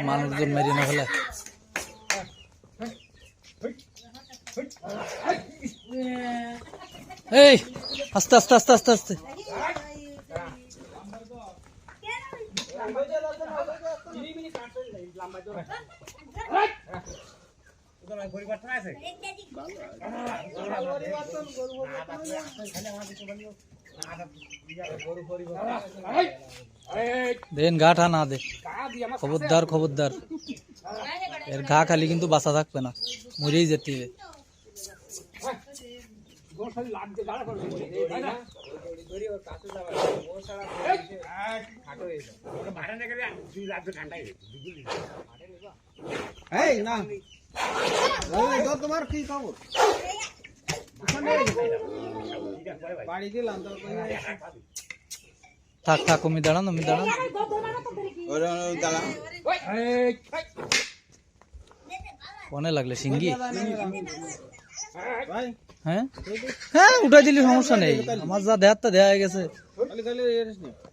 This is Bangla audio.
মানুষজন মেরে না ফেলে এই আস্তে আস্তে আস্তে আস্তে আস্তে দেন ঘা ঠা না দে খবরদার খবরদার এর ঘা খালি কিন্তু বাঁচা থাকবে না মরেই যেতে হবে তোমার কি খবর থাক থাক তুমি দাঁড়ান তুমি দাঁড়ান কোনে লাগলে সিঙ্গি হ্যাঁ হ্যাঁ উঠাই দিলে সমস্যা নেই আমার যা দেয়ার তা দেয়া গেছে